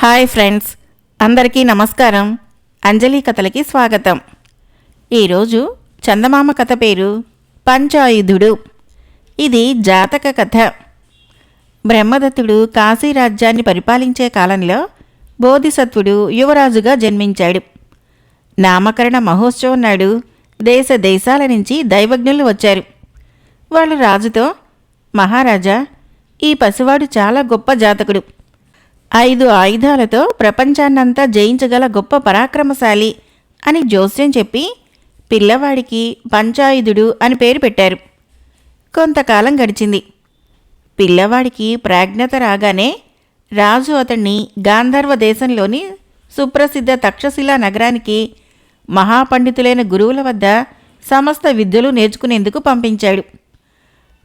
Hi friends, అందరికీ నమస్కారం. అంజలి కథలకి స్వాగతం. ఈరోజు చందమామ కథ పేరు పంచాయుధుడు. ఇది జాతక కథ. బ్రహ్మదత్తుడు కాశీ రాజ్యాన్ని పరిపాలించే కాలంలో బోధిసత్వుడు యువరాజుగా జన్మించాడు. నామకరణ మహోత్సవం నాడు దేశ దేశాల నుంచి దైవజ్ఞులు వచ్చారు. వాళ్ళు రాజుతో, మహారాజా, ఈ పసివాడు చాలా గొప్ప జాతకుడు, 5 ఆయుధాలతో ప్రపంచాన్నంతా జయించగల గొప్ప పరాక్రమశాలి అని జోస్యం చెప్పి పిల్లవాడికి పంచాయుధుడు అని పేరు పెట్టారు. కొంతకాలం గడిచింది. పిల్లవాడికి ప్రాజ్ఞత రాగానే రాజు అతన్ని గాంధర్వ దేశంలోని సుప్రసిద్ధ తక్షశిలా నగరానికి మహాపండితులైన గురువుల వద్ద సమస్త విద్యలు నేర్చుకునేందుకు పంపించాడు.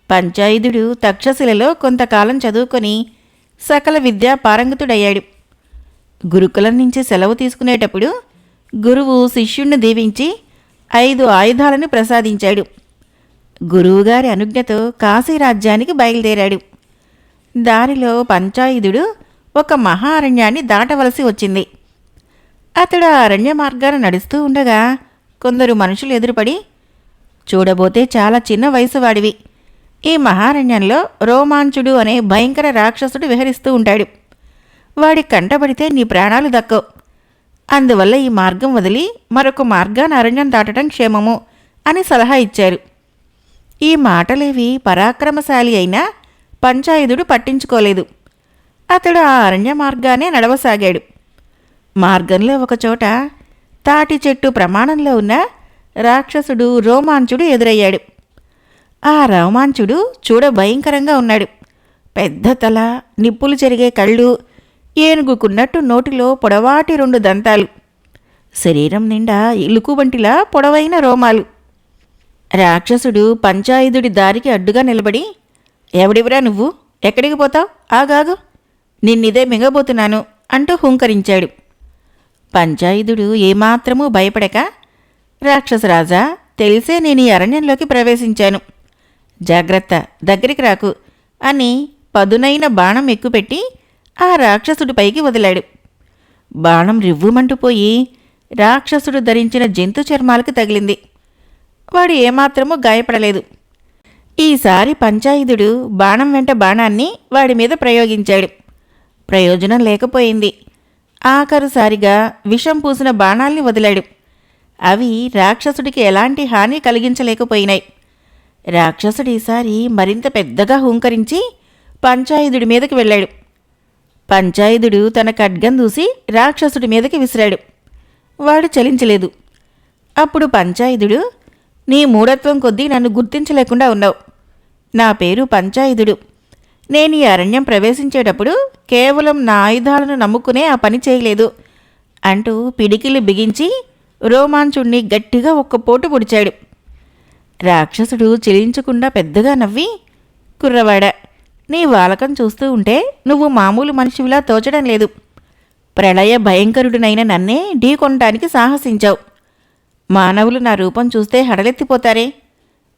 పంచాయుధుడు తక్షశిలలో కొంతకాలం చదువుకొని సకల విద్యా పారంగతుడయ్యాడు. గురుకులం నుంచి సెలవు తీసుకునేటప్పుడు గురువు శిష్యుణ్ణి దీవించి 5 ఆయుధాలను ప్రసాదించాడు. గురువుగారి అనుజ్ఞతో కాశీ రాజ్యానికి బయలుదేరాడు. దారిలో పంచాయుధుడు ఒక మహా అరణ్యాన్ని దాటవలసి వచ్చింది. అతడు ఆ అరణ్య మార్గాన నడుస్తూ ఉండగా కొందరు మనుషులు ఎదురుపడి, చూడబోతే చాలా చిన్న వయసు వాడివి, ఈ మహారణ్యంలో రోమాంచుడు అనే భయంకర రాక్షసుడు విహరిస్తూ ఉంటాడు, వాడి కంటబడితే నీ ప్రాణాలు దక్కవు, అందువల్ల ఈ మార్గం వదిలి మరొక మార్గాన అరణ్యం దాటడం క్షేమము అని సలహా ఇచ్చారు. ఈ మాటలేవి పరాక్రమశాలి అయినా పంచాయుధుడు పట్టించుకోలేదు. అతడు ఆ అరణ్య మార్గానే నడవసాగాడు. మార్గంలో ఒకచోట తాటి చెట్టు ప్రమాణంలో ఉన్న రాక్షసుడు రోమాంచుడు ఎదురయ్యాడు. ఆ రోమాంచుడు చూడ భయంకరంగా ఉన్నాడు. పెద్ద తల, నిప్పులు చెరిగే కళ్ళు, ఏనుగుకున్నట్టు నోటిలో పొడవాటి 2 దంతాలు, శరీరం నిండా ఇలుకుబంటిలా పొడవైన రోమాలు. రాక్షసుడు పంచాయుధుడి దారికి అడ్డుగా నిలబడి, ఎవడివిరా నువ్వు, ఎక్కడికి పోతావు, ఆగాగు, నిన్నిదే మింగబోతున్నాను అంటూ హుంకరించాడు. పంచాయుధుడు ఏమాత్రమూ భయపడక, రాక్షసరాజా, తెలిసే నేను ఈ అరణ్యంలోకి ప్రవేశించాను, జాగ్రత్త, దగ్గరికి రాకు అని పదునైన బాణం ఎక్కుపెట్టి ఆ రాక్షసుడి పైకి వదిలాడు. బాణం రివ్వుమంటూ పోయి రాక్షసుడు ధరించిన జంతు చర్మాలకు తగిలింది. వాడు ఏమాత్రమూ గాయపడలేదు. ఈసారి పంచాయుధుడు బాణం వెంట బాణాన్ని వాడి మీద ప్రయోగించాడు. ప్రయోజనం లేకపోయింది. ఆఖరుసారిగా విషం పూసిన బాణాల్ని వదిలాడు. అవి రాక్షసుడికి ఎలాంటి హాని కలిగించలేకపోయినాయి. రాక్షసుడు ఈసారి మరింత పెద్దగా హుంకరించి పంచాయుధుడి మీదకి వెళ్ళాడు. పంచాయుధుడు తన ఖడ్గం దూసి రాక్షసుడి మీదకి విసిరాడు. వాడు చలించలేదు. అప్పుడు పంచాయుధుడు, నీ మూఢత్వం కొద్దీ నన్ను గుర్తించలేకుండా ఉన్నావు. నా పేరు పంచాయుధుడు. నేను ఈ అరణ్యం ప్రవేశించేటప్పుడు కేవలం నా ఆయుధాలను నమ్ముకునే ఆ పని చేయలేదు అంటూ పిడికిలి బిగించి రోమాంచుణ్ణి గట్టిగా ఒక్క పోటు పొడిచాడు. రాక్షసుడు చెలించకుండా పెద్దగా నవ్వి, కుర్రవాడా, నీ వాలకం చూస్తూ ఉంటే నువ్వు మామూలు మనిషివిలా తోచడం లేదు. ప్రళయ భయంకరుడినైన నన్నే ఢీకొనటానికి సాహసించావు. మానవులు నా రూపం చూస్తే హడలెత్తిపోతారే,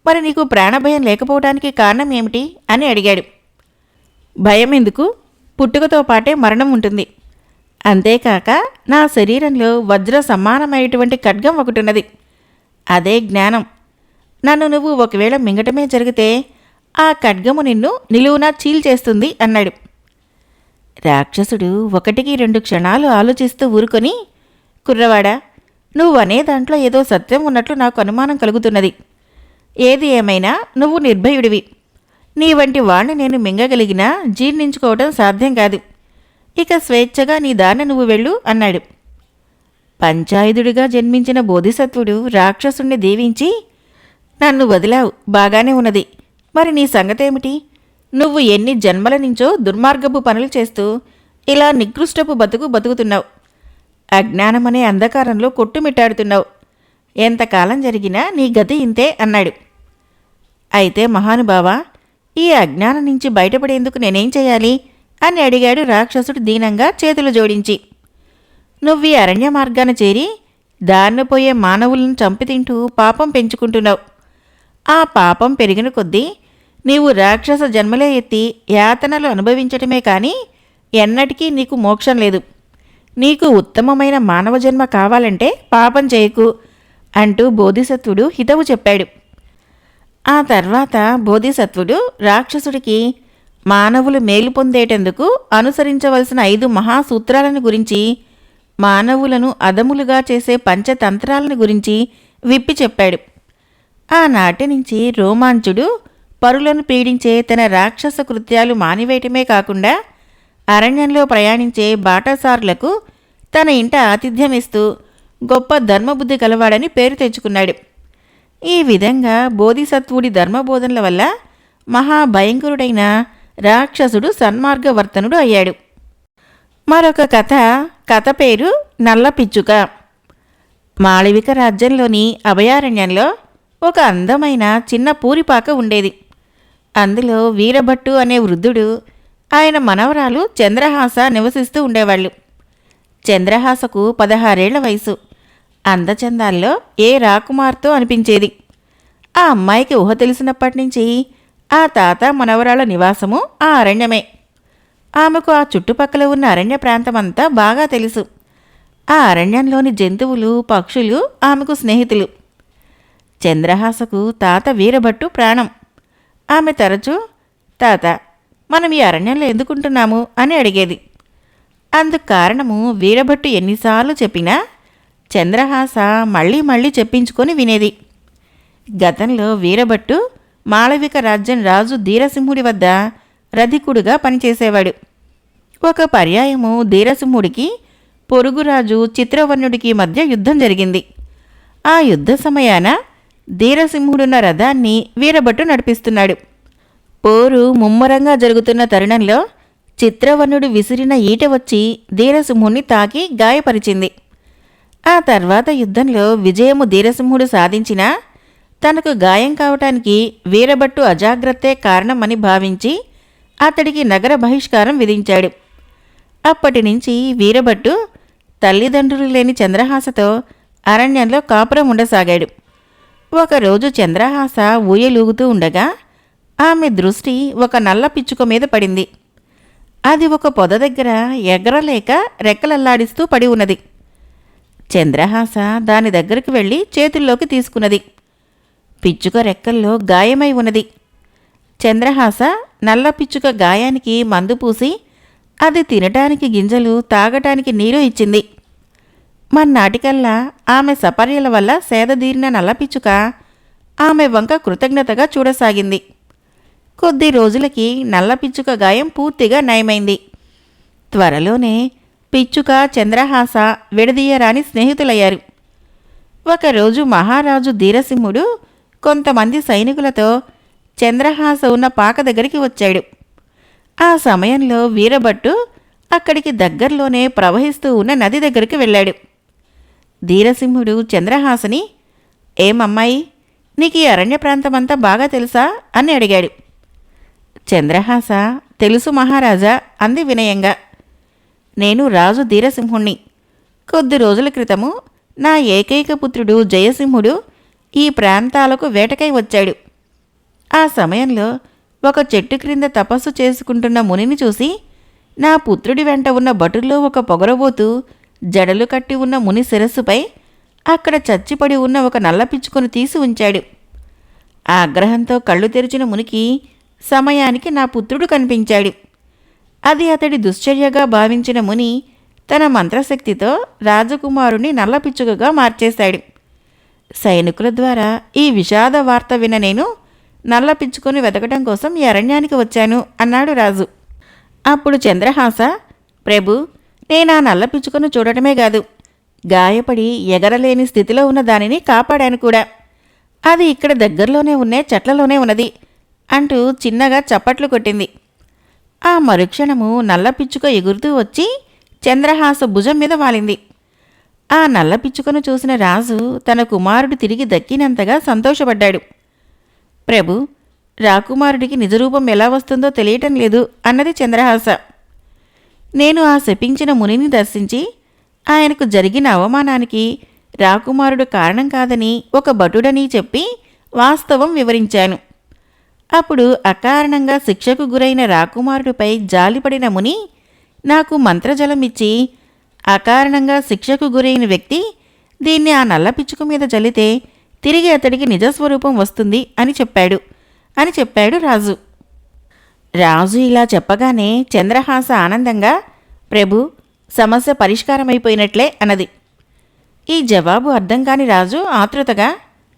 మరి నీకు ప్రాణభయం లేకపోవడానికి కారణం ఏమిటి అని అడిగాడు. భయం ఎందుకు, పుట్టుకతో పాటే మరణం ఉంటుంది. అంతేకాక నా శరీరంలో వజ్ర సమానమైనటువంటి ఖడ్గం ఒకటున్నది, అదే జ్ఞానం. నన్ను నువ్వు ఒకవేళ మింగటమే జరిగితే ఆ ఖడ్గము నిన్ను నిలువునా చీల్చేస్తుంది అన్నాడు. రాక్షసుడు 1-2 క్షణాలు ఆలోచిస్తూ ఊరుకొని, కుర్రవాడా, నువ్వనే దాంట్లో ఏదో సత్యం ఉన్నట్లు నాకు అనుమానం కలుగుతున్నది. ఏది ఏమైనా నువ్వు నిర్భయుడివి. నీ వంటి వాణ్ణి నేను మింగగలిగినా జీర్ణించుకోవడం సాధ్యం కాదు. ఇక స్వేచ్ఛగా నీ దాన్ని నువ్వు వెళ్ళు అన్నాడు. పంచాయుధుడిగా జన్మించిన బోధిసత్వుడు రాక్షసుణ్ణి దీవించి, నన్ను వదిలావు, బాగానే ఉన్నది, మరి నీ సంగతేమిటి? నువ్వు ఎన్ని జన్మల నుంచో దుర్మార్గపు పనులు చేస్తూ ఇలా నికృష్టపు బతుకుతున్నావు. అజ్ఞానమనే అంధకారంలో కొట్టుమిట్టాడుతున్నావు. ఎంతకాలం జరిగినా నీ గతి ఇంతే అన్నాడు. అయితే మహానుభావా, ఈ అజ్ఞానం నుంచి బయటపడేందుకు నేనేం చేయాలి అని అడిగాడు రాక్షసుడు దీనంగా చేతులు జోడించి. నువ్వీ అరణ్య మార్గాన చేరి దారిన పోయే మానవులను చంపితింటూ పాపం పెంచుకుంటున్నావు. ఆ పాపం పెరిగిన కొద్దీ నీవు రాక్షస జన్మలే ఎత్తి యాతనలు అనుభవించటమే కాని ఎన్నటికీ నీకు మోక్షం లేదు. నీకు ఉత్తమమైన మానవ జన్మ కావాలంటే పాపం చేయకు అంటూ బోధిసత్వుడు హితవు చెప్పాడు. ఆ తర్వాత బోధిసత్వుడు రాక్షసుడికి మానవులు మేలు పొందేటందుకు అనుసరించవలసిన 5 మహాసూత్రాలను గురించి, మానవులను అదములుగా చేసే పంచతంత్రాలను గురించి విప్పి చెప్పాడు. ఆనాటి నుంచి రోమాంచుడు పరులను పీడించే తన రాక్షస కృత్యాలు మానివేయటమే కాకుండా అరణ్యంలో ప్రయాణించే బాటసారులకు తన ఇంట ఆతిథ్యమిస్తూ గొప్ప ధర్మబుద్ధి గలవాడని పేరు తెచ్చుకున్నాడు. ఈ విధంగా బోధిసత్వుడి ధర్మబోధనల వల్ల మహాభయంకరుడైన రాక్షసుడు సన్మార్గవర్తనుడు అయ్యాడు. మరొక కథ పేరు నల్ల పిచ్చుక. మాళవిక రాజ్యంలోని అభయారణ్యంలో ఒక అందమైన చిన్న పూరిపాక ఉండేది. అందులో వీరభట్టు అనే వృద్ధుడు, ఆయన మనవరాలు చంద్రహాస నివసిస్తూ ఉండేవాళ్ళు. చంద్రహాసకు 16 ఏళ్ల వయసు. అందచందాల్లో ఏ రాకుమార్తో అనిపించేది. ఆ అమ్మాయికి ఊహ తెలిసినప్పటి నుంచి ఆ తాత మనవరాల నివాసము ఆ అరణ్యమే. ఆమెకు ఆ చుట్టుపక్కల ఉన్న అరణ్య ప్రాంతమంతా బాగా తెలుసు. ఆ అరణ్యంలోని జంతువులు, పక్షులు ఆమెకు స్నేహితులు. చంద్రహాసకు తాత వీరభట్టు ప్రాణం. ఆమె తరచూ, తాత, మనం ఈ అరణ్యంలో ఎందుకుంటున్నాము అని అడిగేది. అందుకు కారణము వీరభట్టు ఎన్నిసార్లు చెప్పినా చంద్రహాస మళ్ళీ మళ్ళీ చెప్పించుకొని వినేది. గతంలో వీరభట్టు మాళవిక రాజ్యం రాజు ధీరసింహుడి వద్ద రధికుడుగా పనిచేసేవాడు. ఒక పర్యాయము ధీరసింహుడికి పొరుగురాజు చిత్రవర్ణుడికి మధ్య యుద్ధం జరిగింది. ఆ యుద్ధ సమయాన ధీరసింహుడున్న రథాన్ని వీరభట్టు నడిపిస్తున్నాడు. పోరు ముమ్మరంగా జరుగుతున్న తరుణంలో చిత్రవర్ణుడు విసిరిన ఈట వచ్చి ధీరసింహుణ్ణి తాకి గాయపరిచింది. ఆ తర్వాత యుద్ధంలో విజయము ధీరసింహుడు సాధించినా తనకు గాయం కావటానికి వీరభట్టు అజాగ్రత్తే కారణమని భావించి అతడికి నగర బహిష్కారం విధించాడు. అప్పటి నుంచి వీరభట్టు తల్లిదండ్రులు లేని చంద్రహాసతో అరణ్యంలో కాపురం ఉండసాగాడు. ఒకరోజు చంద్రహాస ఊయలూగుతూ ఉండగా ఆమె దృష్టి ఒక నల్ల పిచ్చుక మీద పడింది. అది ఒక పొద దగ్గర ఎగరలేక రెక్కలల్లాడిస్తూ పడి ఉన్నది. చంద్రహాస దాని దగ్గరికి వెళ్ళి చేతుల్లోకి తీసుకున్నది. పిచ్చుక రెక్కల్లో గాయమై ఉన్నది. చంద్రహాస నల్ల పిచ్చుక గాయానికి మందు పూసి అది తినటానికి గింజలు, తాగటానికి నీరు ఇచ్చింది. మన్నాటికల్లా ఆమె సపర్యల వల్ల సేదదీరిన నల్లపిచ్చుక ఆమె వంక కృతజ్ఞతగా చూడసాగింది. కొద్ది రోజులకి నల్లపిచ్చుక గాయం పూర్తిగా నయమైంది. త్వరలోనే పిచ్చుక, చంద్రహాస విడదీయరాని స్నేహితులయ్యారు. ఒకరోజు మహారాజు ధీరసింహుడు కొంతమంది సైనికులతో చంద్రహాస ఉన్న పాక దగ్గరికి వచ్చాడు. ఆ సమయంలో వీరభట్టు అక్కడికి దగ్గరలోనే ప్రవహిస్తూ ఉన్న నది దగ్గరికి వెళ్ళాడు. ధీరసింహుడు చంద్రహాసని, ఏమమ్మాయి, నీకు ఈ అరణ్య ప్రాంతమంతా బాగా తెలుసా అని అడిగాడు. చంద్రహాస, తెలుసు మహారాజా అంది వినయంగా. నేను రాజు ధీరసింహుణ్ణి. కొద్ది రోజుల క్రితము నా ఏకైక పుత్రుడు జయసింహుడు ఈ ప్రాంతాలకు వేటకై వచ్చాడు. ఆ సమయంలో ఒక చెట్టు క్రింద తపస్సు చేసుకుంటున్న మునిని చూసి నా పుత్రుడి వెంట ఉన్న భటుల్లో ఒక పొగరబోతూ జడలు కట్టి ఉన్న ముని శిరస్సుపై అక్కడ చచ్చిపడి ఉన్న ఒక నల్ల పిచ్చుకను తీసి ఉంచాడు. ఆగ్రహంతో కళ్ళు తెరిచిన మునికి సమయానికి నా పుత్రుడు కనిపించాడు. అది అతడి దుశ్చర్యగా భావించిన ముని తన మంత్రశక్తితో రాజకుమారుని నల్లపిచ్చుకగా మార్చేశాడు. సైనికుల ద్వారా ఈ విషాద వార్త విన నేను నల్లపిచ్చుకొని వెతకడం కోసం ఈ అరణ్యానికి వచ్చాను అన్నాడు రాజు. అప్పుడు చంద్రహాస, ప్రభు, నేను ఆ నల్లపిచ్చుకను చూడటమే కాదు, గాయపడి ఎగరలేని స్థితిలో ఉన్న దానిని కాపాడాను కూడా. అది ఇక్కడ దగ్గరలోనే ఉన్న చెట్లలోనే ఉన్నది అంటూ చిన్నగా చప్పట్లు కొట్టింది. ఆ మరుక్షణము నల్లపిచ్చుక ఎగురుతూ వచ్చి చంద్రహాస భుజం మీద వాలింది. ఆ నల్లపిచ్చుకను చూసిన రాజు తన కుమారుడు తిరిగి దక్కినంతగా సంతోషపడ్డాడు. ప్రభు, రాకుమారుడికి నిజరూపం ఎలా వస్తుందో తెలియటం లేదు అన్నది చంద్రహాస. నేను ఆ శపించిన మునిని దర్శించి ఆయనకు జరిగిన అవమానానికి రాకుమారుడు కారణం కాదని ఒక భటుడని చెప్పి వాస్తవం వివరించాను. అప్పుడు అకారణంగా శిక్షకు గురైన రాకుమారుడిపై జాలిపడిన ముని నాకు మంత్రజలం ఇచ్చి అకారణంగా శిక్షకు గురైన వ్యక్తి దీన్ని ఆ నల్ల పిచ్చుక మీద జల్లితే తిరిగి అతడికి నిజస్వరూపం వస్తుంది అని చెప్పాడు రాజు. రాజు ఇలా చెప్పగానే చంద్రహాస ఆనందంగా, ప్రభు, సమస్య పరిష్కారమైపోయినట్లే అన్నది. ఈ జవాబు అర్థం కాని రాజు ఆతృతగా,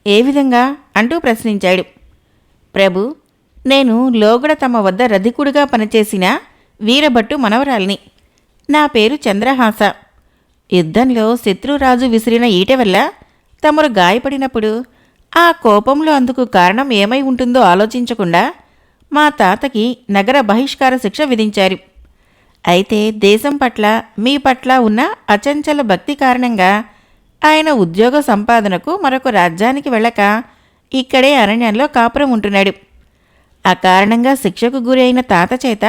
ఏ విధంగా అంటూ ప్రశ్నించాడు. ప్రభు, నేను లోగడ తమ వద్ద రధికుడుగా పనిచేసిన వీరభట్టు మనవరాల్ని. నా పేరు చంద్రహాస. యుద్ధంలో శత్రురాజు విసిరిన ఈట వల్ల తమరు గాయపడినప్పుడు ఆ కోపంలో అందుకు కారణం ఏమై ఉంటుందో ఆలోచించకుండా మా తాతకి నగర బహిష్కార శిక్ష విధించారు. అయితే దేశం పట్ల మీ పట్ల ఉన్న అచంచల భక్తి కారణంగా ఆయన ఉద్యోగ సంపాదనకు మరొక రాజ్యానికి వెళ్ళక ఇక్కడే అరణ్యంలో కాపురం ఉంటున్నాడు. అకారణంగా శిక్షకు గురి అయిన తాత చేత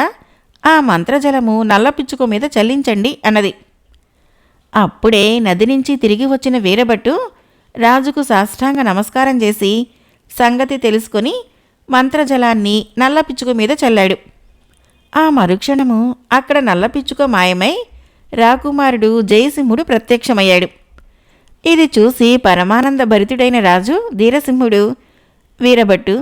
ఆ మంత్రజలము నల్లపిచ్చుక మీద చల్లించండి అన్నది. అప్పుడే నది నుంచి తిరిగి వచ్చిన వీరభట్టు రాజుకు సాష్టాంగ నమస్కారం చేసి సంగతి తెలుసుకొని మంత్రజలాన్ని నల్లపిచ్చుక మీద చల్లాడు. ఆ మరుక్షణము అక్కడ నల్లపిచ్చుక మాయమై రాకుమారుడు జయసింహుడు ప్రత్యక్షమయ్యాడు. ఇది చూసి పరమానంద భరితుడైన రాజు ధీరసింహుడు, వీరభట్టు,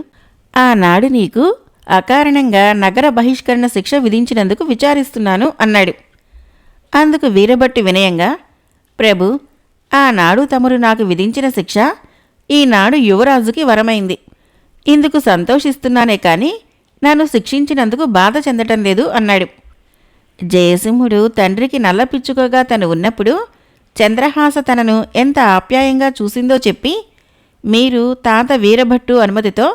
ఆనాడు నీకు అకారణంగా నగర బహిష్కరణ శిక్ష విధించినందుకు విచారిస్తున్నాను అన్నాడు. అందుకు వీరభట్టు వినయంగా, ప్రభు, ఆనాడు తమరు నాకు విధించిన శిక్ష ఈనాడు యువరాజుకి వరమైంది. ఇందుకు సంతోషిస్తున్నానే కాని నన్ను శిక్షించినందుకు బాధ చెందటం లేదు అన్నాడు. జయసింహుడు తండ్రికి నల్లపిచ్చుకగా తను ఉన్నప్పుడు చంద్రహాస తనను ఎంత ఆప్యాయంగా చూసిందో చెప్పి, మీరు తాత వీరభట్టు అనుమతితో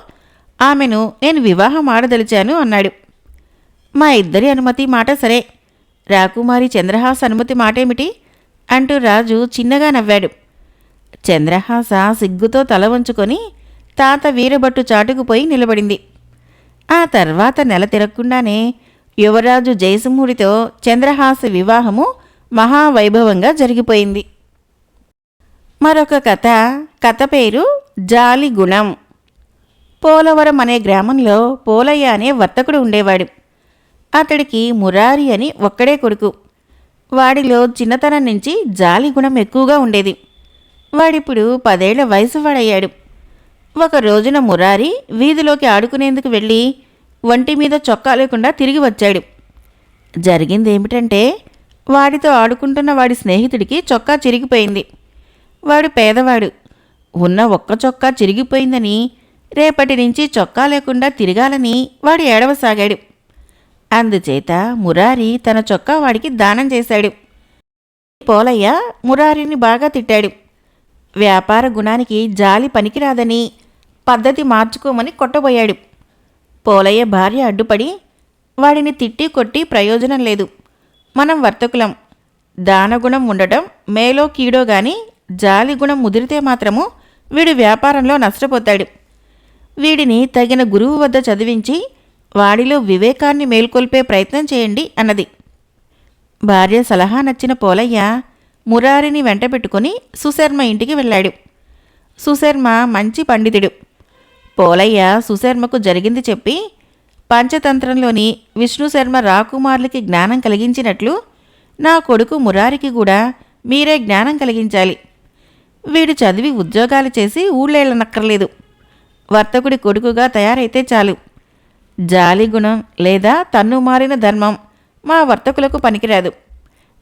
ఆమెను నేను వివాహం ఆడదలిచాను అన్నాడు. మా ఇద్దరి అనుమతి మాట సరే, రాకుమారి చంద్రహాస అనుమతి మాటేమిటి అంటూ రాజు చిన్నగా నవ్వాడు. చంద్రహాస సిగ్గుతో తల వంచుకొని తాత వీరభట్టు చాటుకుపోయి నిలబడింది. ఆ తర్వాత నెల తిరగకుండానే యువరాజు జయసింహుడితో చంద్రహాస వివాహము మహావైభవంగా జరిగిపోయింది. మరొక కథ పేరు జాలిగుణం. పోలవరం అనే గ్రామంలో పోలయ్య అనే వర్తకుడు ఉండేవాడు. అతడికి మురారి అని ఒక్కడే కొడుకు. వాడిలో చిన్నతనం నుంచి జాలిగుణం ఎక్కువగా ఉండేది. వాడిప్పుడు 10 ఏళ్ల వయసు వాడయ్యాడు. ఒక రోజున మురారి వీధిలోకి ఆడుకునేందుకు వెళ్ళి ఒంటి మీద చొక్కా లేకుండా తిరిగి వచ్చాడు. జరిగిందేమిటంటే, వాడితో ఆడుకుంటున్న వాడి స్నేహితుడికి చొక్కా చిరిగిపోయింది. వాడు పేదవాడు. ఉన్న ఒక్క చొక్కా చిరిగిపోయిందని రేపటి నుంచి చొక్కా లేకుండా తిరగాలని వాడు ఏడవసాగాడు. అందుచేత మురారి తన చొక్కా వాడికి దానం చేశాడు. పోలయ్య మురారిని బాగా తిట్టాడు. వ్యాపార గుణానికి జాలి పనికిరాదని పద్ధతి మార్చుకోమని కొట్టబోయాడు. పోలయ్య భార్య అడ్డుపడి, వాడిని తిట్టి కొట్టి ప్రయోజనం లేదు, మనం వర్తకులం, దానగుణం ఉండటం మేలో కీడో గాని జాలి గుణం ముదిరితే మాత్రము వీడు వ్యాపారంలో నష్టపోతాడు. వీడిని తగిన గురువు వద్ద చదివించి వాడిలో వివేకాన్ని మేల్కొల్పే ప్రయత్నం చేయండి అన్నది. భార్య సలహా నచ్చిన పోలయ్య మురారిని వెంటబెట్టుకుని సుశర్మ ఇంటికి వెళ్ళాడు. సుశర్మ మంచి పండితుడు. పోలయ్య సుశర్మకు జరిగింది చెప్పి, పంచతంత్రంలోని విష్ణుశర్మ రాకుమారులకి జ్ఞానం కలిగించినట్లు నా కొడుకు మురారికి కూడా మీరే జ్ఞానం కలిగించాలి. వీడు చదివి ఉద్యోగాలు చేసి ఊళ్ళేళ్ళనక్కర్లేదు, వర్తకుడి కొడుకుగా తయారైతే చాలు. జాలిగుణం లేదా తన్నుమారిన ధర్మం మా వర్తకులకు పనికిరాదు.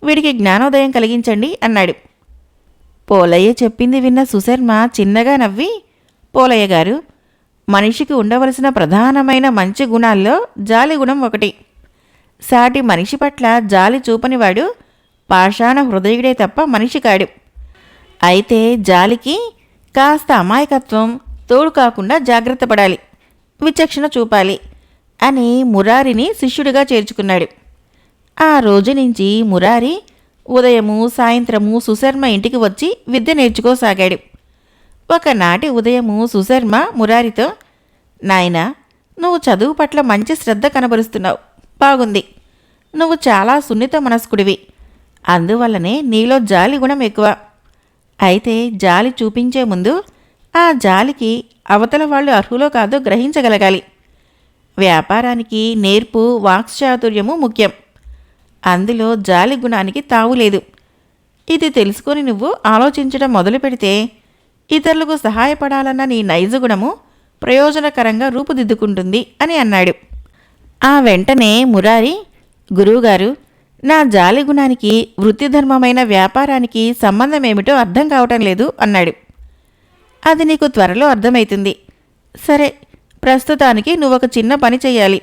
వీడికి జ్ఞానోదయం కలిగించండి అన్నాడు. పోలయ్య చెప్పింది విన్న సుశర్మ చిన్నగా నవ్వి, పోలయ్య గారు, మనిషికి ఉండవలసిన ప్రధానమైన మంచి గుణాల్లో జాలిగుణం ఒకటి. సాటి మనిషి పట్ల జాలి చూపనివాడు పాషాణ హృదయుడే తప్ప మనిషి కాడు. అయితే జాలికి కాస్త అమాయకత్వం తోడు కాకుండా జాగ్రత్త పడాలి, విచక్షణ చూపాలి అని మురారిని శిష్యుడిగా చేర్చుకున్నాడు. ఆ రోజు నుంచి మురారి ఉదయము సాయంత్రము సుశర్మ ఇంటికి వచ్చి విద్య నేర్చుకోసాగాడు. ఒకనాటి ఉదయము సుశర్మ మురారితో, నాయనా, నువ్వు చదువు పట్ల మంచి శ్రద్ధ కనబరుస్తున్నావు, బాగుంది. నువ్వు చాలా సున్నిత మనస్కుడివి, అందువల్లనే నీలో జాలి గుణం ఎక్కువ. అయితే జాలి చూపించే ముందు ఆ జాలికి అవతల వాళ్ళు అర్హులో కాదో గ్రహించగలగాలి. వ్యాపారానికి నేర్పు వాక్చాతుర్యము ముఖ్యం. అందులో జాలి గుణానికి తావులేదు. ఇది తెలుసుకొని నువ్వు ఆలోచించడం మొదలు పెడితే ఇతరులకు సహాయపడాలన్న నీ నైజగుణము ప్రయోజనకరంగా రూపుదిద్దుకుంటుంది అని అన్నాడు. ఆ వెంటనే మురారి, గురువుగారు, నా జాలి గుణానికి వృత్తిధర్మమైన వ్యాపారానికి సంబంధమేమిటో అర్థం కావటం లేదు అన్నాడు. అది నీకు త్వరలో అర్థమవుతుంది. సరే, ప్రస్తుతానికి నువ్వొక చిన్న పని చెయ్యాలి.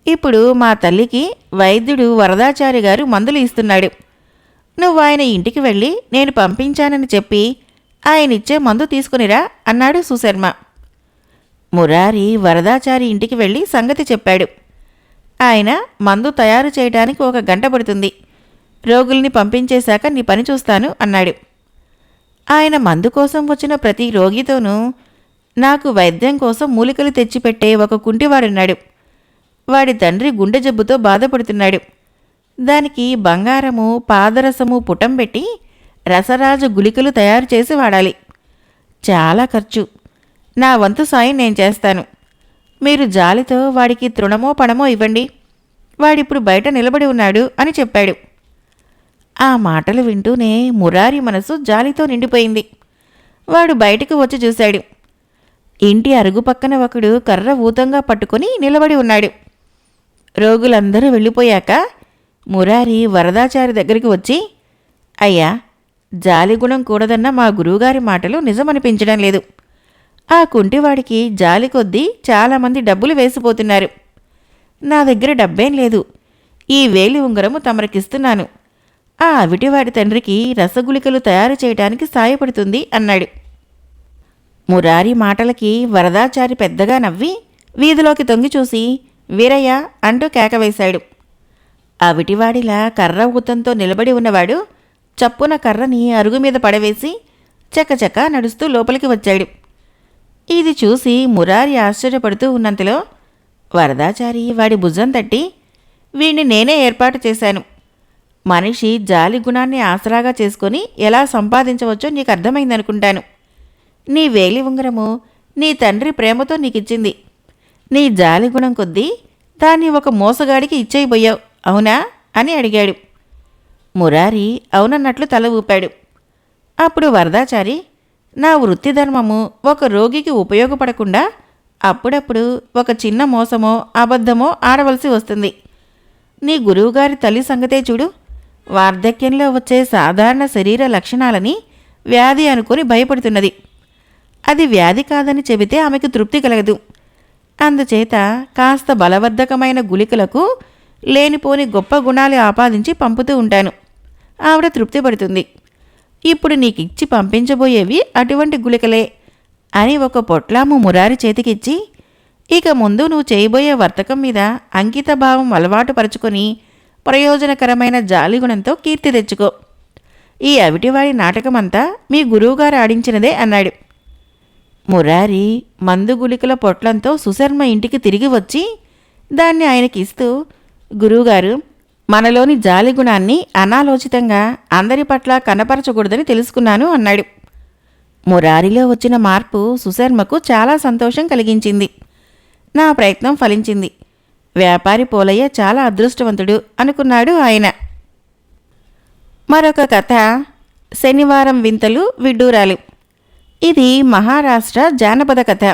ఇప్పుడు మా తల్లికి వైద్యుడు వరదాచారి గారు మందులు ఇస్తున్నాడు. నువ్వు ఆయన ఇంటికి వెళ్ళి నేను పంపించానని చెప్పి ఆయనిచ్చే మందు తీసుకునిరా అన్నాడు సుశర్మ. మురారి వరదాచారి ఇంటికి వెళ్ళి సంగతి చెప్పాడు. ఆయన మందు తయారు చేయడానికి 1 గంట పడుతుంది. రోగుల్ని పంపించేశాక నీ పని చూస్తాను అన్నాడు. ఆయన మందు కోసం వచ్చిన ప్రతి రోగితోనూ నాకు వైద్యం కోసం మూలికలు తెచ్చిపెట్టే ఒక కుంటివాడున్నాడు. వాడి తండ్రి గుండె జబ్బుతో బాధపడుతున్నాడు. దానికి బంగారము, పాదరసము పుటం పెట్టి రసరాజ గుళికలు తయారు చేసి వాడాలి. చాలా ఖర్చు. నా వంతు సాయం నేను చేస్తాను. మీరు జాలితో వాడికి తృణమో పణమో ఇవ్వండి. వాడిప్పుడు బయట నిలబడి ఉన్నాడు అని చెప్పాడు. ఆ మాటలు వింటూనే మురారి మనసు జాలితో నిండిపోయింది. వాడు బయటకు వచ్చి చూశాడు. ఇంటి అరుగు పక్కన ఒకడు కర్ర ఊతంగా పట్టుకుని నిలబడి ఉన్నాడు. రోగులందరూ వెళ్ళిపోయాక మురారి వరదాచారి దగ్గరికి వచ్చి, అయ్యా, జాలిగుణం కూడదన్న మా గురువుగారి మాటలు నిజమనిపించడం లేదు. ఆ కుంటివాడికి జాలి కొద్దీ చాలామంది డబ్బులు వేసిపోతున్నారు. నా దగ్గర డబ్బేం లేదు. ఈ వేలి ఉంగరము తమరికిస్తున్నాను. ఆ అవిటివాడి తండ్రికి రసగుళికలు తయారు చేయడానికి సాయపడుతుంది అన్నాడు. మురారి మాటలకి వరదాచారి పెద్దగా నవ్వి వీధిలోకి తొంగి చూసి వీరయ్య అంటూ కేకవేశాడు. అవిటివాడిలా కర్ర ఊతంతో నిలబడి ఉన్నవాడు చప్పున కర్రని అరుగు మీద పడవేసి చకచకా నడుస్తూ లోపలికి వచ్చాడు. ఇది చూసి మురారి ఆశ్చర్యపడుతూ ఉన్నంతలో వరదాచారి వాడి భుజం తట్టి, వీణ్ణి నేనే ఏర్పాటు చేశాను. మనిషి జాలి గుణాన్ని ఆసరాగా చేసుకొని ఎలా సంపాదించవచ్చో నీకు అర్థమైందనుకుంటాను. నీ వేలి ఉంగరము నీ తండ్రి ప్రేమతో నీకిచ్చింది. నీ జాలి గుణం కొద్దీ దాన్ని ఒక మోసగాడికి ఇచ్చేయబోయావు, అవునా అని అడిగాడు. మురారి అవునన్నట్లు తల ఊపాడు. అప్పుడు వరదాచారి, నా వృత్తిధర్మము ఒక రోగికి ఉపయోగపడకుండా అప్పుడప్పుడు ఒక చిన్న మోసమో అబద్ధమో ఆడవలసి వస్తుంది. నీ గురువుగారి తల్లి సంగతే చూడు. వార్ధక్యంలో వచ్చే సాధారణ శరీర లక్షణాలని వ్యాధి అనుకుని భయపడుతున్నది. అది వ్యాధి కాదని చెబితే ఆమెకు తృప్తి కలగదు. అందుచేత కాస్త బలవర్ధకమైన గుళికలకు లేనిపోని గొప్ప గుణాలు ఆపాదించి పంపుతూ ఉంటాను. ఆవిడ తృప్తి పడుతుంది. ఇప్పుడు నీకిచ్చి పంపించబోయేవి అటువంటి గుళికలే అని ఒక పొట్లాము మురారి చేతికిచ్చి, ఇక ముందు నువ్వు చేయబోయే వర్తకం మీద అంకితభావం అలవాటు పరుచుకొని ప్రయోజనకరమైన జాలిగుణంతో కీర్తి తెచ్చుకో. ఈ అవిటివాడి నాటకమంతా మీ గురువుగారు ఆడించినదే అన్నాడు. మురారి మందు గుళికల పొట్లంతో సుశర్మ ఇంటికి తిరిగి వచ్చి దాన్ని ఆయనకిస్తూ, గురువుగారు, మనలోని జాలిగుణాన్ని అనాలోచితంగా అందరి పట్ల కనపరచకూడదని తెలుసుకున్నాను అన్నాడు. మురారిలో వచ్చిన మార్పు సుశర్మకు చాలా సంతోషం కలిగించింది. నా ప్రయత్నం ఫలించింది. వ్యాపారి పోలయ్య చాలా అదృష్టవంతుడు అనుకున్నాడు ఆయన. మరొక కథ, శనివారం వింతలు విడ్డూరాలు. ఇది మహారాష్ట్ర జానపద కథ.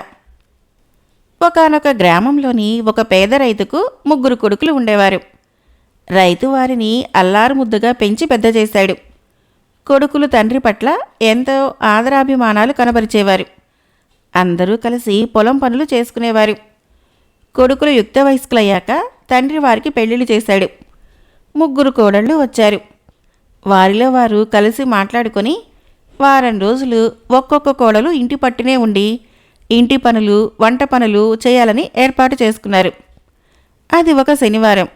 ఒకానొక గ్రామంలోని ఒక పేద రైతుకు 3 కొడుకులు ఉండేవారు. రైతు వారిని అల్లారు ముద్దుగా పెంచి పెద్ద చేశాడు. కొడుకులు తండ్రి పట్ల ఎంతో ఆదరాభిమానాలు కనబరిచేవారు. అందరూ కలిసి పొలం పనులు చేసుకునేవారు. కొడుకులు యుక్త వయస్కులయ్యాక తండ్రి వారికి పెళ్లిళ్ళు చేశాడు. 3 కోడళ్ళు వచ్చారు. వారిలో వారు కలిసి మాట్లాడుకొని వారం రోజులు ఒక్కొక్క కోడలు ఇంటి పట్టునే ఉండి ఇంటి పనులు, వంట పనులు చేయాలని ఏర్పాటు చేసుకున్నారు. అది ఒక శనివారం.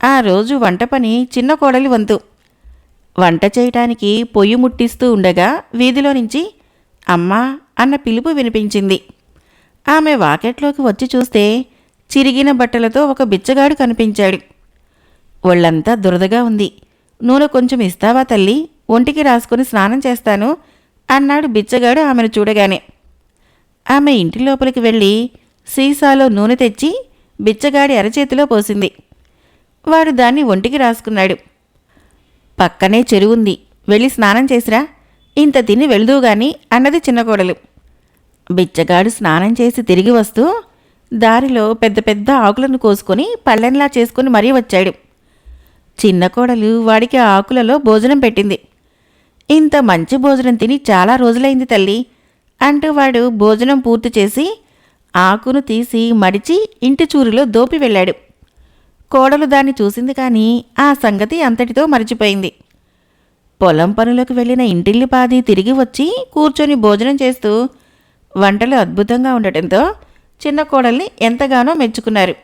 ఆ రోజు వంట పని చిన్న కోడలి వంతు. వంట చేయటానికి పొయ్యి ముట్టిస్తూ ఉండగా వీధిలో నుంచి అమ్మా అన్న పిలుపు వినిపించింది. ఆమె వాకెట్లోకి వచ్చి చూస్తే చిరిగిన బట్టలతో ఒక బిచ్చగాడు కనిపించాడు. ఒళ్ళంతా దురదగా ఉంది. నూనె కొంచెం ఇస్తావా తల్లి, ఒంటికి రాసుకుని స్నానం చేస్తాను అన్నాడు బిచ్చగాడు ఆమెను చూడగానే. ఆమె ఇంటి లోపలికి వెళ్ళి సీసాలో నూనె తెచ్చి బిచ్చగాడి అరచేతిలో పోసింది. వాడు దాన్ని ఒంటికి రాసుకున్నాడు. పక్కనే చెరువుంది. వెళ్ళి స్నానం చేసిరా, ఇంత తిని వెళ్దువు గాని అన్నది చిన్న కోడలు. బిచ్చగాడు స్నానం చేసి తిరిగి వస్తూ దారిలో పెద్ద పెద్ద ఆకులను కోసుకొని పళ్ళెంలా చేసుకుని మరీ వచ్చాడు. చిన్న కోడలు వాడికి ఆ ఆకులలో భోజనం పెట్టింది. ఇంత మంచి భోజనం తిని చాలా రోజులైంది తల్లి అంటూ వాడు భోజనం పూర్తి చేసి ఆకును తీసి మడిచి ఇంటి చూరులో దోపి వెళ్ళాడు. కోడలు దాన్ని చూసింది కానీ ఆ సంగతి అంతటితో మరిచిపోయింది. పొలం పనులకు వెళ్ళిన ఇంటిల్లిపాది తిరిగి వచ్చి కూర్చొని భోజనం చేస్తూ వంటలు అద్భుతంగా ఉండటంతో చిన్న కోడల్ని ఎంతగానో మెచ్చుకున్నారు.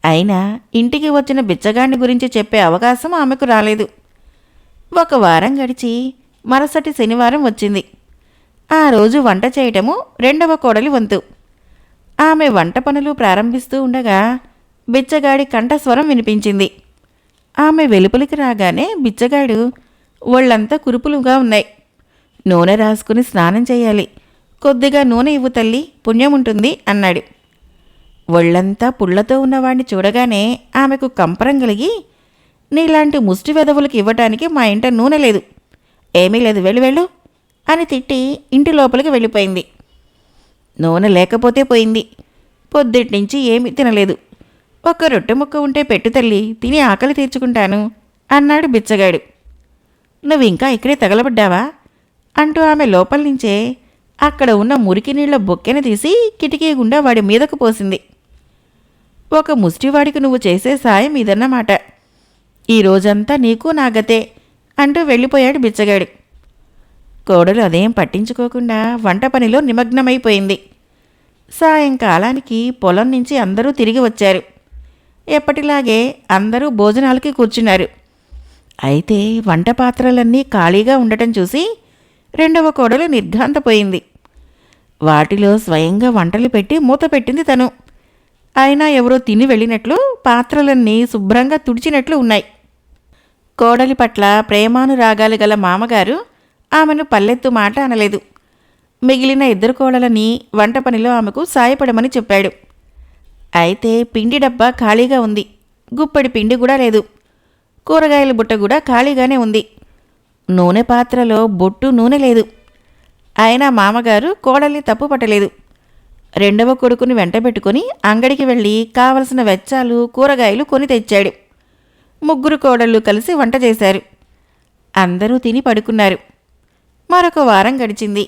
అయినా ఇంటికి వచ్చిన బిచ్చగాడిని గురించి చెప్పే అవకాశం ఆమెకు రాలేదు. ఒక వారం గడిచి మరుసటి శనివారం వచ్చింది. ఆ రోజు వంట చేయటము రెండవ కోడలి వంతు. ఆమె వంట పనులు ప్రారంభిస్తూ ఉండగా బిచ్చగాడి కంఠస్వరం వినిపించింది. ఆమె వెలుపలికి రాగానే బిచ్చగాడు, ఒళ్ళంతా కురుపులుగా ఉన్నాయి, నూనె రాసుకుని స్నానం చేయాలి, కొద్దిగా నూనె ఇవ్వు తల్లి, పుణ్యముంటుంది అన్నాడు. ఒళ్ళంతా పుళ్లతో ఉన్నవాణ్ణి చూడగానే ఆమెకు కంపరం కలిగి, నీలాంటి ముష్టి వెధవులకు ఇవ్వటానికి మా ఇంట నూనె లేదు, ఏమీ లేదు, వెళ్ళు అని తిట్టి ఇంటి లోపలికి వెళ్ళిపోయింది. నూనె లేకపోతే పోయింది, పొద్దుట్నుంచి ఏమీ తినలేదు, ఒక్క రొట్టె ముక్క ఉంటే పెట్టు తల్లి, తిని ఆకలి తీర్చుకుంటాను అన్నాడు బిచ్చగాడు. నువ్వింకా ఇక్కడే తగలబడ్డావా అంటూ ఆమె లోపల నుంచే అక్కడ ఉన్న మురికి నీళ్ల బొక్కెన తీసి కిటికీ గుండా వాడి మీదకు పోసింది. ఒక ముష్టివాడికి నువ్వు చేసే సాయం ఇదన్నమాట, ఈ రోజంతా నీకు నా గతే అంటూ వెళ్ళిపోయాడు బిచ్చగాడు. కోడలు అదేం పట్టించుకోకుండా వంట పనిలో నిమగ్నమైపోయింది. సాయంకాలానికి పొలం నుంచి అందరూ తిరిగి వచ్చారు. ఎప్పటిలాగే అందరూ భోజనాలకి కూర్చున్నారు. అయితే వంట పాత్రలన్నీ ఖాళీగా ఉండటం చూసి రెండవ కోడలు నిర్ఘాంతపోయింది. వాటిలో స్వయంగా వంటలు పెట్టి మూత పెట్టింది తను. అయినా ఎవరో తిని వెళ్ళినట్లు పాత్రలన్నీ శుభ్రంగా తుడిచినట్లు ఉన్నాయి. కోడలి పట్ల ప్రేమానురాగాలు గల మామగారు ఆమెను పల్లెత్తు మాట అనలేదు. మిగిలిన ఇద్దరు కోడలని వంట పనిలో ఆమెకు సాయపడమని చెప్పాడు. అయితే పిండి డబ్బా ఖాళీగా ఉంది, గుప్పడి పిండి కూడా లేదు, కూరగాయల బుట్ట కూడా ఖాళీగానే ఉంది, నూనె పాత్రలో బొట్టు నూనె లేదు. అయినా మామగారు కోడల్ని తప్పు పట్టలేదు. రెండవ కొడుకుని వెంటబెట్టుకుని అంగడికి వెళ్ళి కావలసిన వెచ్చాలు కూరగాయలు కొని తెచ్చాడు. ముగ్గురు కోడళ్ళు కలిసి వంట చేశారు. అందరూ తిని పడుకున్నారు. మరొక వారం గడిచింది.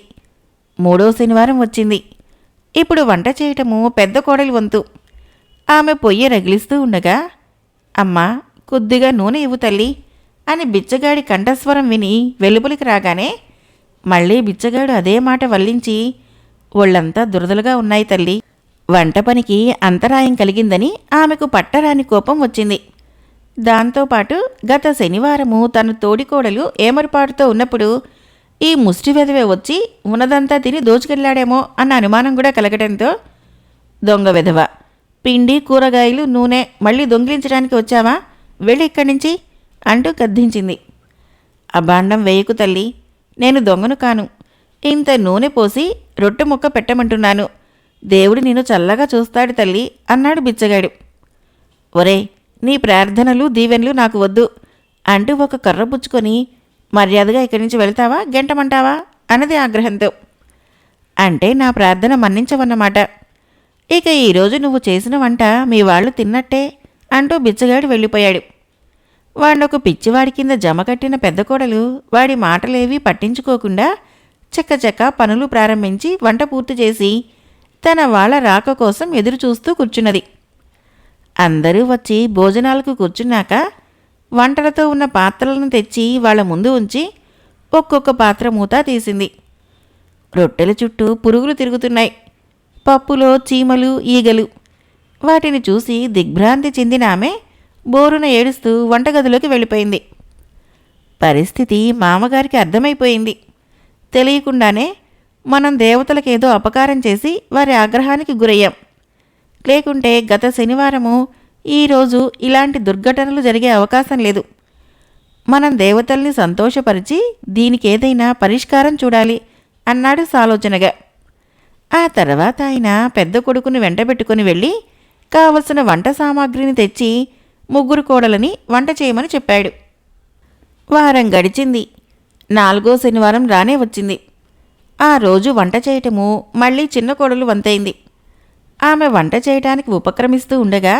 మూడో శనివారం వచ్చింది. ఇప్పుడు వంట చేయటము పెద్ద కోడలి వంతు. ఆమె పొయ్యి రగిలిస్తూ ఉండగా, అమ్మా కొద్దిగా నూనె ఇవ్వు తల్లి అని బిచ్చగాడి కంఠస్వరం విని వెలుపలికి రాగానే మళ్ళీ బిచ్చగాడు అదే మాట వల్లించి, ఒళ్ళంతా దురదలుగా ఉన్నాయి తల్లి, వంట పనికి అంతరాయం కలిగిందని ఆమెకు పట్టరాని కోపం వచ్చింది. దాంతోపాటు గత శనివారము తన తోడికోడలు ఏమరుపాటుతో ఉన్నప్పుడు ఈ ముష్టి వెధవే వచ్చి ఉన్నదంతా తిని దోచుకెళ్లాడేమో అన్న అనుమానం కూడా కలగడంతో, దొంగ వెధవ, పిండి కూరగాయలు నూనె మళ్ళీ దొంగిలించడానికి వచ్చావా, వెళ్ళి ఇక్కడి నుంచి అంటూ గద్దించింది. అబాండం వేయకు తల్లి, నేను దొంగను కాను, ఇంత నూనె పోసి రొట్టె ముక్క పెట్టమంటున్నాను, దేవుడు నిన్ను చల్లగా చూస్తాడు తల్లి అన్నాడు బిచ్చగాడు. ఒరే, నీ ప్రార్థనలు దీవెనలు నాకు వద్దు అంటూ ఒక కర్ర పుచ్చుకొని మర్యాదగా ఇక్కడి నుంచి వెళ్తావా గెంటమంటావా అన్నది ఆగ్రహంతో. అంటే నా ప్రార్థన మన్నించవన్నమాట. ఇక ఈరోజు నువ్వు చేసిన వంట మీ వాళ్ళు తిన్నట్టే అంటూ బిచ్చగాడు వెళ్ళిపోయాడు. వాడొక పిచ్చివాడి కింద జమ కట్టిన పెద్ద కోడలు వాడి మాటలేవీ పట్టించుకోకుండా చక్కచక్క పనులు ప్రారంభించి వంట పూర్తి చేసి తన వాళ్ళ రాక కోసం ఎదురుచూస్తూ కూర్చున్నది. అందరూ వచ్చి భోజనాలకు కూర్చున్నాక వంటలతో ఉన్న పాత్రలను తెచ్చి వాళ్ల ముందు ఉంచి ఒక్కొక్క పాత్ర మూత తీసింది. రొట్టెల చుట్టూ పురుగులు తిరుగుతున్నాయి, పప్పులో చీమలు ఈగలు. వాటిని చూసి దిగ్భ్రాంతి చెందిన ఆమె బోరున ఏడుస్తూ వంటగదిలోకి వెళ్ళిపోయింది. పరిస్థితి మామగారికి అర్థమైపోయింది. తెలియకుండానే మనం దేవతలకేదో అపకారం చేసి వారి ఆగ్రహానికి గురయ్యాం. లేకుంటే గత శనివారము ఈరోజు ఇలాంటి దుర్ఘటనలు జరిగే అవకాశం లేదు. మనం దేవతల్ని సంతోషపరిచి దీనికేదైనా పరిష్కారం చూడాలి అన్నాడు సాలోచనగా. ఆ తర్వాత ఆయన పెద్ద కొడుకుని వెంటబెట్టుకుని వెళ్ళి కావలసిన వంట సామాగ్రిని తెచ్చి ముగ్గురు కోడలని వంట చేయమని చెప్పాడు. వారం గడిచింది. 4వ శనివారం రానే వచ్చింది. ఆ రోజు వంట చేయటము మళ్ళీ చిన్న కోడలు వంతైంది. ఆమె వంట చేయటానికి ఉపక్రమిస్తూ ఉండగా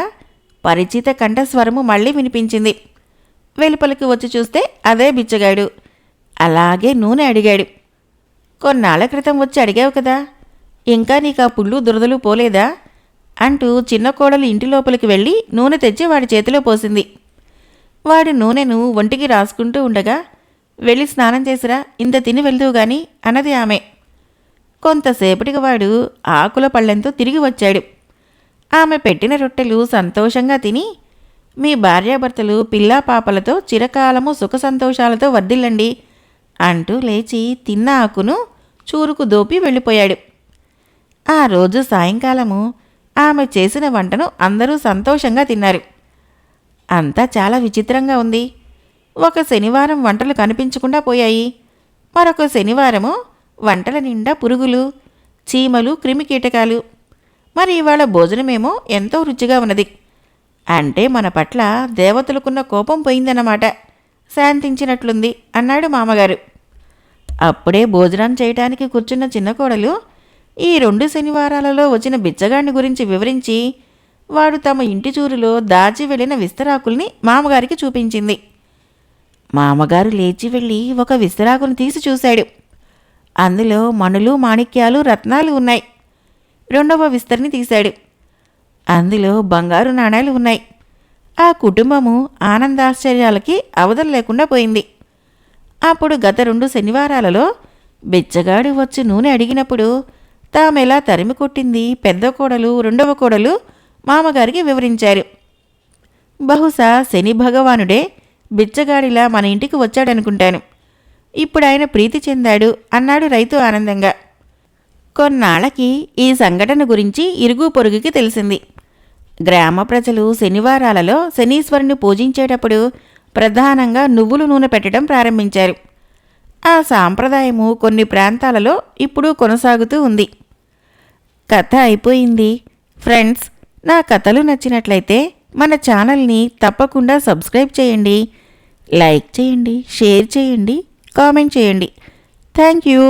పరిచిత కంఠస్వరము మళ్ళీ వినిపించింది. వెలుపలికి వచ్చి చూస్తే అదే బిచ్చగాడు. అలాగే నూనె అడిగాడు. కొన్నాళ్ల క్రితం వచ్చి అడిగావు కదా, ఇంకా నీకు ఆ పుళ్ళు దురదలు పోలేదా అంటూ చిన్న కోడలు ఇంటి లోపలికి వెళ్ళి నూనె తెచ్చి వాడి చేతిలో పోసింది. వాడి నూనెను ఒంటికి రాసుకుంటూ ఉండగా, వెళ్ళి స్నానం చేసిరా, ఇంత తిని వెళ్దువు గాని అన్నది ఆమె. కొంతసేపటికి వాడు ఆకుల పళ్ళెంతో తిరిగి వచ్చాడు. ఆమె పెట్టిన రొట్టెలు సంతోషంగా తిని, మీ భార్యాభర్తలు పిల్లా పాపలతో చిరకాలము సుఖ సంతోషాలతో వర్ధిల్లండి అంటూ లేచి తిన్న ఆకును చూరుకు దోపి వెళ్ళిపోయాడు. ఆ రోజు సాయంకాలము ఆమె చేసిన వంటను అందరూ సంతోషంగా తిన్నారు. అంతా చాలా విచిత్రంగా ఉంది. ఒక శనివారం వంటలు కనిపించకుండా పోయాయి. మరొక శనివారము వంటల నిండా పురుగులు, చీమలు, క్రిమికీటకాలు. మరి ఇవాళ భోజనమేమో ఎంతో రుచిగా ఉన్నది. అంటే మన పట్ల దేవతలకున్న కోపం పోయిందన్నమాట, శాంతించినట్లుంది అన్నాడు మామగారు. అప్పుడే భోజనం చేయటానికి కూర్చున్న చిన్న కోడలు ఈ 2 శనివారాలలో వచ్చిన బిచ్చగాడిని గురించి వివరించి, వాడు తమ ఇంటి చూరులో దాచి వెళ్ళిన విస్తరాకుల్ని మామగారికి చూపించింది. మామగారు లేచి వెళ్ళి ఒక విస్తరాకును తీసి చూశాడు. అందులో మణులు, మాణిక్యాలు, రత్నాలు ఉన్నాయి. 2వ విస్తరిని తీశాడు. అందులో బంగారు నాణాలు ఉన్నాయి. ఆ కుటుంబము ఆనందాశ్చర్యాలకి అవధులు లేకుండా పోయింది. అప్పుడు గత 2 శనివారాలలో బిచ్చగాడు వచ్చి నూనె అడిగినప్పుడు తామెలా తరిమి కొట్టింది పెద్ద కోడలు, 2వ కోడలు మామగారికి వివరించారు. బహుశా శని భగవానుడే బిచ్చగాడిలా మన ఇంటికి వచ్చాడనుకుంటాను. ఇప్పుడాయన ప్రీతి చెందాడు అన్నాడు రైతు ఆనందంగా. కొన్నాళ్లకి ఈ సంఘటన గురించి ఇరుగు పొరుగుకి తెలిసింది. గ్రామ ప్రజలు శనివారాలలో శనీశ్వరుని పూజించేటప్పుడు ప్రధానంగా నువ్వుల నూనె పెట్టడం ప్రారంభించారు. ఆ సాంప్రదాయము కొన్ని ప్రాంతాలలో ఇప్పుడు కొనసాగుతూ ఉంది. కథ అయిపోయింది. ఫ్రెండ్స్, నా కథలు నచ్చినట్లయితే మన ఛానల్ని తప్పకుండా సబ్స్క్రైబ్ చేయండి, లైక్ చేయండి, షేర్ చేయండి, కామెంట్ చేయండి. Thank you.